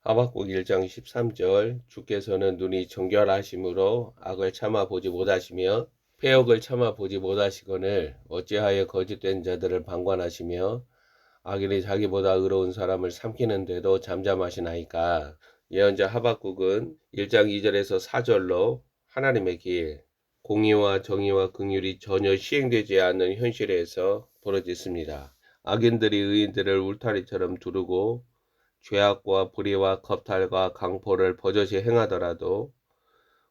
하박국 1장 13절 주께서는 눈이 정결하심으로 악을 참아 보지 못하시며 패역을 참아 보지 못하시거늘 어찌하여 거짓된 자들을 방관하시며 악인이 자기보다 의로운 사람을 삼키는데도 잠잠하시나이까. 예언자 하박국은 1장 2절에서 4절로 하나님의 길, 공의와 정의와 긍휼이 전혀 시행되지 않는 현실에서 부르짖습니다. 악인들이 의인들을 울타리처럼 두르고 죄악과 불의와 겁탈과 강포를 버젓이 행하더라도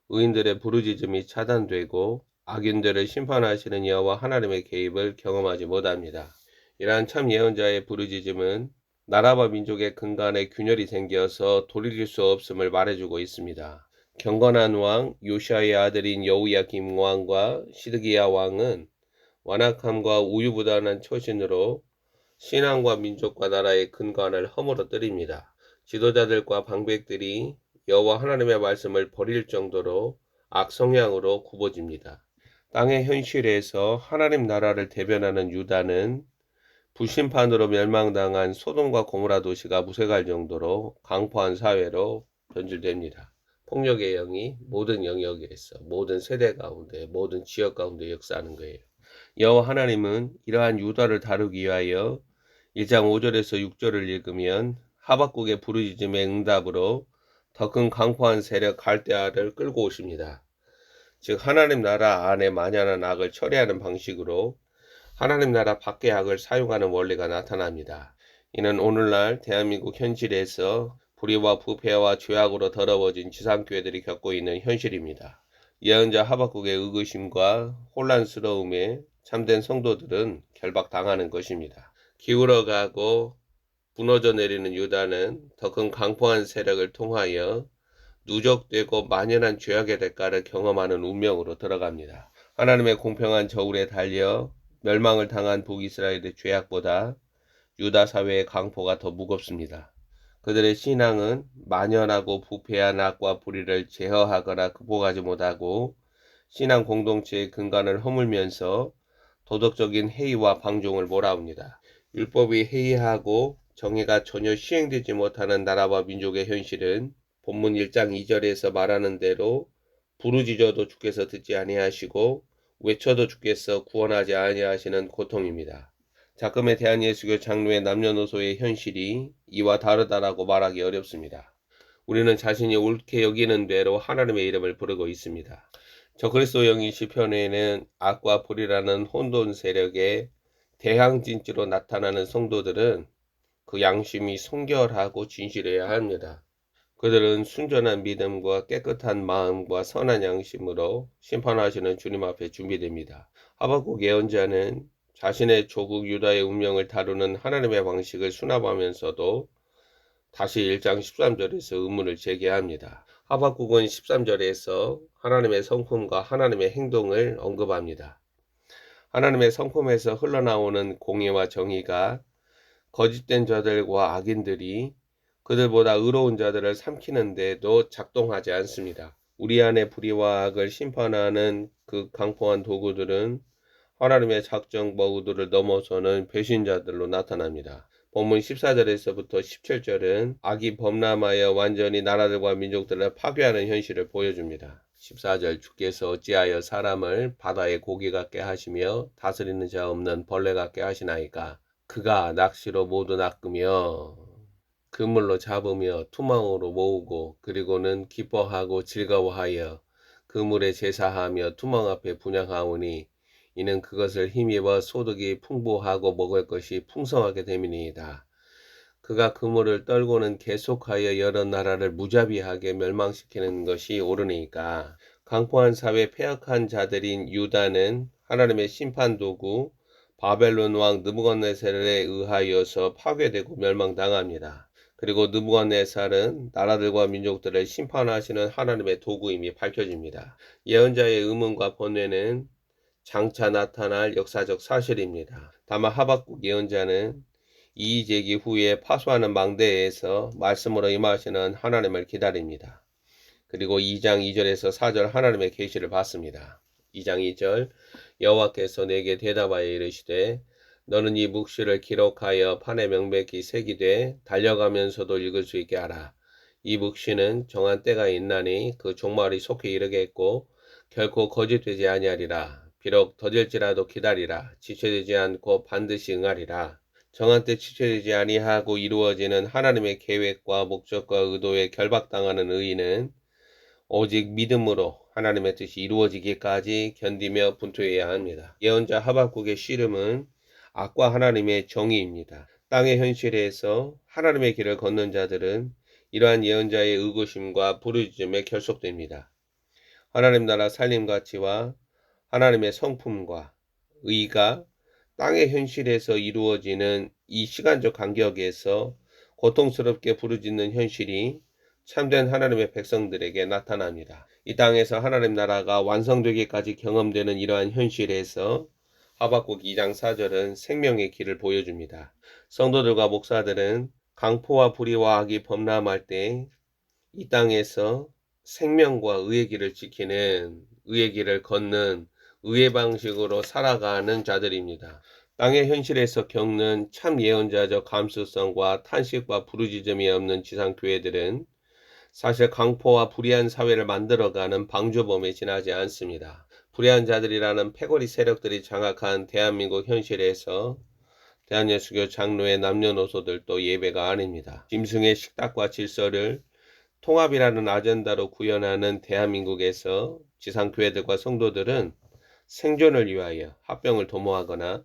의인들의 부르짖음이 차단되고 악인들을 심판하시는 여호와 하나님의 개입을 경험하지 못합니다. 이러한 참 예언자의 부르짖음은 나라와 민족의 근간에 균열이 생겨서 돌이킬 수 없음을 말해주고 있습니다. 경건한 왕 요시아의 아들인 여호야김 왕과 시드기야 왕은 완악함과 우유부단한 처신으로 신앙과 민족과 나라의 근간을 허물어뜨립니다. 지도자들과 방백들이 여호와 하나님의 말씀을 버릴 정도로 악성향으로 굽어집니다. 땅의 현실에서 하나님 나라를 대변하는 유다는 불심판으로 멸망당한 소돔과 고모라 도시가 무색할 정도로 강포한 사회로 변질됩니다. 폭력의 영이 모든 영역에서, 모든 세대 가운데, 모든 지역 가운데 역사하는 거예요. 여호와 하나님은 이러한 유다를 다루기 위하여 1장 5절에서 6절을 읽으면 하박국의 부르짖음의 응답으로 더 큰 강포한 세력 갈대아를 끌고 오십니다. 즉 하나님 나라 안에 만연한 악을 처리하는 방식으로 하나님 나라 밖의 악을 사용하는 원리가 나타납니다. 이는 오늘날 대한민국 현실에서 불의와 부패와 죄악으로 더러워진 지상교회들이 겪고 있는 현실입니다. 예언자 하박국의 의구심과 혼란스러움에 참된 성도들은 결박당하는 것입니다. 기울어가고 무너져 내리는 유다는 더 큰 강포한 세력을 통하여 누적되고 만연한 죄악의 대가를 경험하는 운명으로 들어갑니다. 하나님의 공평한 저울에 달려 멸망을 당한 북이스라엘의 죄악보다 유다 사회의 강포가 더 무겁습니다. 그들의 신앙은 만연하고 부패한 악과 불의를 제어하거나 극복하지 못하고 신앙 공동체의 근간을 허물면서 도덕적인 해이와 방종을 몰아옵니다. 율법이 해이하고 정의가 전혀 시행되지 못하는 나라와 민족의 현실은 본문 1장 2절에서 말하는 대로 부르짖어도 주께서 듣지 아니하시고 외쳐도 주께서 구원하지 아니하시는 고통입니다. 작금의 대한예수교 장로의 남녀노소의 현실이 이와 다르다라고 말하기 어렵습니다. 우리는 자신이 옳게 여기는 대로 하나님의 이름을 부르고 있습니다. 저 그리스도영이 시편에는 악과 불이라는 혼돈 세력의 대항진지로 나타나는 성도들은 그 양심이 순결하고 진실해야 합니다. 그들은 순전한 믿음과 깨끗한 마음과 선한 양심으로 심판하시는 주님 앞에 준비됩니다. 하박국 예언자는 자신의 조국 유다의 운명을 다루는 하나님의 방식을 수납하면서도 다시 1장 13절에서 의문을 제기합니다. 하박국은 13절에서 하나님의 성품과 하나님의 행동을 언급합니다. 하나님의 성품에서 흘러나오는 공의와 정의가 거짓된 자들과 악인들이 그들보다 의로운 자들을 삼키는데도 작동하지 않습니다. 우리 안에 불의와 악을 심판하는 그 강포한 도구들은 하나님의 작정과 의도를 넘어서는 배신자들로 나타납니다. 본문 14절에서부터 17절은 악이 범람하여 완전히 나라들과 민족들을 파괴하는 현실을 보여줍니다. 14절 주께서 어찌하여 사람을 바다의 고기 같게 하시며 다스리는 자 없는 벌레 같게 하시나이까. 그가 낚시로 모두 낚으며 그물로 잡으며 투망으로 모으고 그리고는 기뻐하고 즐거워하여 그물에 제사하며 투망 앞에 분향하오니 이는 그것을 힘입어 소득이 풍부하고 먹을 것이 풍성하게 됨이니이다. 그가 그물을 떨고는 계속하여 여러 나라를 무자비하게 멸망시키는 것이 옳으니까. 강포한 사회 패역한 자들인 유다는 하나님의 심판 도구 바벨론 왕 느부갓네살에 의하여서 파괴되고 멸망당합니다. 그리고 느부갓네살은 나라들과 민족들을 심판하시는 하나님의 도구임이 밝혀집니다. 예언자의 의문과 번뇌는 장차 나타날 역사적 사실입니다. 다만 하박국 예언자는 이의제기 후에 파수하는 망대에서 말씀으로 임하시는 하나님을 기다립니다. 그리고 2장 2절에서 4절 하나님의 계시를 받습니다. 2장 2절 여호와께서 내게 대답하여 이르시되 너는 이 묵시를 기록하여 판에 명백히 새기되 달려가면서도 읽을 수 있게 하라. 이 묵시는 정한 때가 있나니 그 종말이 속히 이르겠고 결코 거짓되지 아니하리라. 비록 더딜지라도 기다리라. 지체되지 않고 반드시 응하리라. 정한 때 지체되지 아니하고 이루어지는 하나님의 계획과 목적과 의도에 결박당하는 의인은 오직 믿음으로 하나님의 뜻이 이루어지기까지 견디며 분투해야 합니다. 예언자 하박국의 씨름은 악과 하나님의 정의입니다. 땅의 현실에서 하나님의 길을 걷는 자들은 이러한 예언자의 의구심과 부르짖음에 결속됩니다. 하나님 나라 살림 가치와 하나님의 성품과 의가 땅의 현실에서 이루어지는 이 시간적 간격에서 고통스럽게 부르짖는 현실이 참된 하나님의 백성들에게 나타납니다. 이 땅에서 하나님 나라가 완성되기까지 경험되는 이러한 현실에서 하박국 2장 4절은 생명의 길을 보여줍니다. 성도들과 목사들은 강포와 불의와 악이 범람할 때 이 땅에서 생명과 의의 길을 지키는, 의의 길을 걷는, 의의 방식으로 살아가는 자들입니다. 땅의 현실에서 겪는 참 예언자적 감수성과 탄식과 부르짖음이 없는 지상교회들은 사실 강포와 불의한 사회를 만들어가는 방조범에 지나지 않습니다. 불의한 자들이라는 패거리 세력들이 장악한 대한민국 현실에서 대한예수교 장로의 남녀노소들도 예배가 아닙니다. 짐승의 식탁과 질서를 통합이라는 아젠다로 구현하는 대한민국에서 지상교회들과 성도들은 생존을 위하여 합병을 도모하거나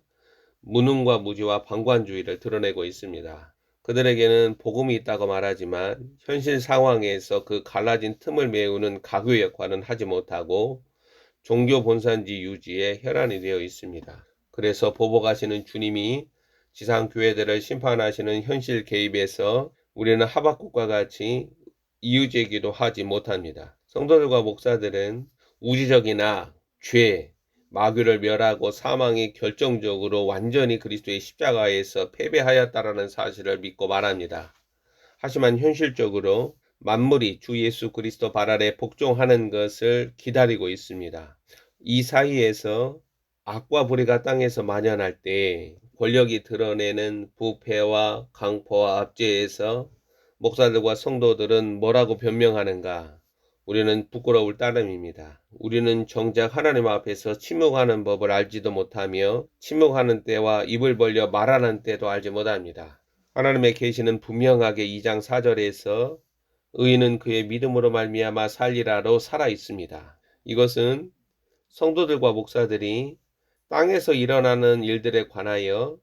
무능과 무지와 방관주의를 드러내고 있습니다. 그들에게는 복음이 있다고 말하지만 현실 상황에서 그 갈라진 틈을 메우는 가교 역할은 하지 못하고 종교 본산지 유지에 혈안이 되어 있습니다. 그래서 보복하시는 주님이 지상교회들을 심판하시는 현실 개입에서 우리는 하박국과 같이 이유제기도 하지 못합니다. 성도들과 목사들은 우주적인 악, 죄, 마귀를 멸하고 사망이 결정적으로 완전히 그리스도의 십자가에서 패배하였다라는 사실을 믿고 말합니다. 하지만 현실적으로 만물이 주 예수 그리스도 발 아래 복종하는 것을 기다리고 있습니다. 이 사이에서 악과 불의가 땅에서 만연할 때 권력이 드러내는 부패와 강포와 압제에서 목사들과 성도들은 뭐라고 변명하는가? 우리는 부끄러울 따름입니다. 우리는 정작 하나님 앞에서 침묵하는 법을 알지도 못하며 침묵하는 때와 입을 벌려 말하는 때도 알지 못합니다. 하나님의 계시는 분명하게 2장 4절에서 의인은 그의 믿음으로 말미암아 살리라로 살아 있습니다. 이것은 성도들과 목사들이 땅에서 일어나는 일들에 관하여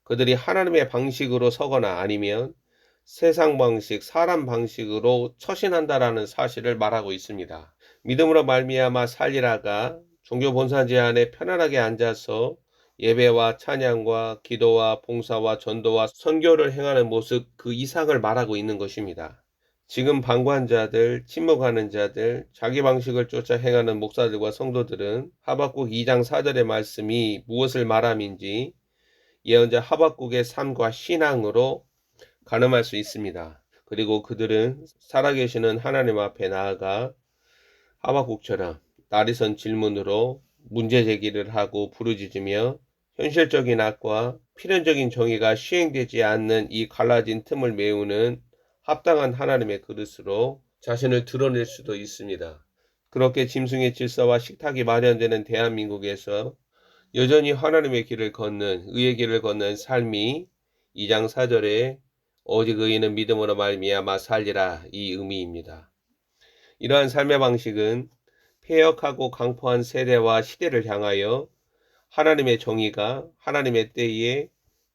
그들이 하나님의 방식으로 서거나 아니면 세상 방식, 사람 방식으로 처신한다라는 사실을 말하고 있습니다. 믿음으로 말미암아 살리라가 종교 본산제 안에 편안하게 앉아서 예배와 찬양과 기도와 봉사와 전도와 선교를 행하는 모습 그 이상을 말하고 있는 것입니다. 지금 방관자들, 침묵하는 자들, 자기 방식을 쫓아 행하는 목사들과 성도들은 하박국 2장 4절의 말씀이 무엇을 말함인지 예언자 하박국의 삶과 신앙으로 가늠할 수 있습니다. 그리고 그들은 살아계시는 하나님 앞에 나아가 하박국처럼 날이 선 질문으로 문제 제기를 하고 부르짖으며 현실적인 악과 필연적인 정의가 시행되지 않는 이 갈라진 틈을 메우는 합당한 하나님의 그릇으로 자신을 드러낼 수도 있습니다. 그렇게 짐승의 질서와 식탁이 마련되는 대한민국에서 여전히 하나님의 길을 걷는, 의의 길을 걷는 삶이 2장 4절에 오직 의인은 믿음으로 말미암아 살리라 이 의미입니다. 이러한 삶의 방식은 폐역하고 강포한 세대와 시대를 향하여 하나님의 정의가 하나님의 때에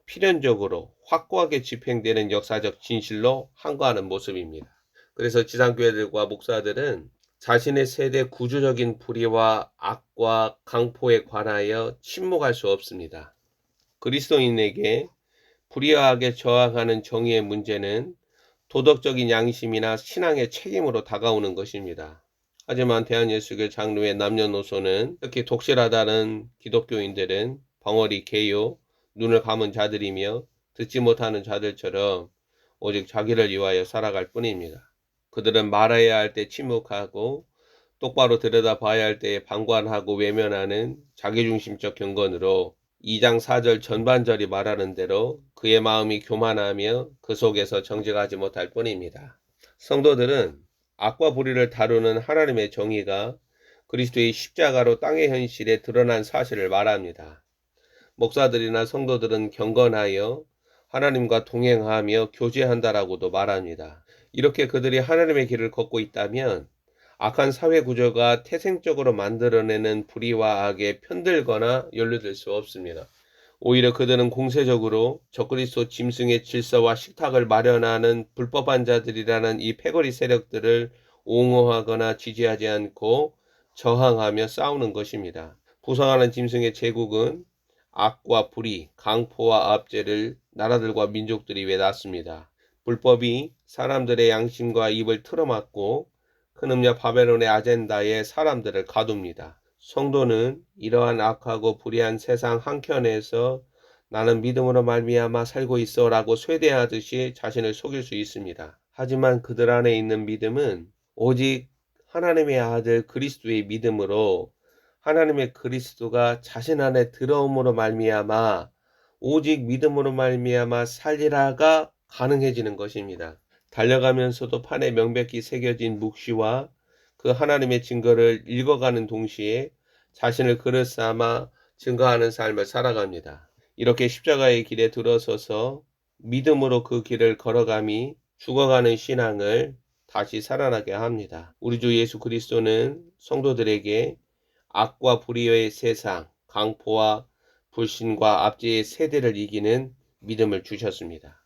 필연적으로 확고하게 집행되는 역사적 진실로 항거하는 모습입니다. 그래서 지상교회들과 목사들은 자신의 세대 구조적인 불의와 악과 강포에 관하여 침묵할 수 없습니다. 그리스도인에게 불의하게 저항하는 정의의 문제는 도덕적인 양심이나 신앙의 책임으로 다가오는 것입니다. 하지만 대한예수교 장로의 남녀노소는 특히 독실하다는 기독교인들은 벙어리 개요, 눈을 감은 자들이며 듣지 못하는 자들처럼 오직 자기를 위하여 살아갈 뿐입니다. 그들은 말해야 할 때 침묵하고 똑바로 들여다봐야 할 때에 방관하고 외면하는 자기중심적 경건으로 2장 4절 전반절이 말하는 대로 그의 마음이 교만하며 그 속에서 정직하지 못할 뿐입니다. 성도들은 악과 불의를 다루는 하나님의 정의가 그리스도의 십자가로 땅의 현실에 드러난 사실을 말합니다. 목사들이나 성도들은 경건하여 하나님과 동행하며 교제한다라고도 말합니다. 이렇게 그들이 하나님의 길을 걷고 있다면 악한 사회 구조가 태생적으로 만들어내는 불의와 악에 편들거나 연루될 수 없습니다. 오히려 그들은 공세적으로 적그리스도 짐승의 질서와 식탁을 마련하는 불법한 자들이라는 이 패거리 세력들을 옹호하거나 지지하지 않고 저항하며 싸우는 것입니다. 부상하는 짐승의 제국은 악과 불의, 강포와 압제를 나라들과 민족들이 외놨습니다. 불법이 사람들의 양심과 입을 틀어막고 큰 음녀 바벨론의 아젠다에 사람들을 가둡니다. 성도는 이러한 악하고 불의한 세상 한켠에서 나는 믿음으로 말미암아 살고 있어 라고 쇠대하듯이 자신을 속일 수 있습니다. 하지만 그들 안에 있는 믿음은 오직 하나님의 아들 그리스도의 믿음으로 하나님의 그리스도가 자신 안에 들어옴으로 말미암아 오직 믿음으로 말미암아 살리라가 가능해지는 것입니다. 달려가면서도 판에 명백히 새겨진 묵시와 그 하나님의 증거를 읽어가는 동시에 자신을 그릇 삼아 증거하는 삶을 살아갑니다. 이렇게 십자가의 길에 들어서서 믿음으로 그 길을 걸어감이 죽어가는 신앙을 다시 살아나게 합니다. 우리 주 예수 그리스도는 성도들에게 악과 불의의 세상, 강포와 불신과 압제의 세대를 이기는 믿음을 주셨습니다.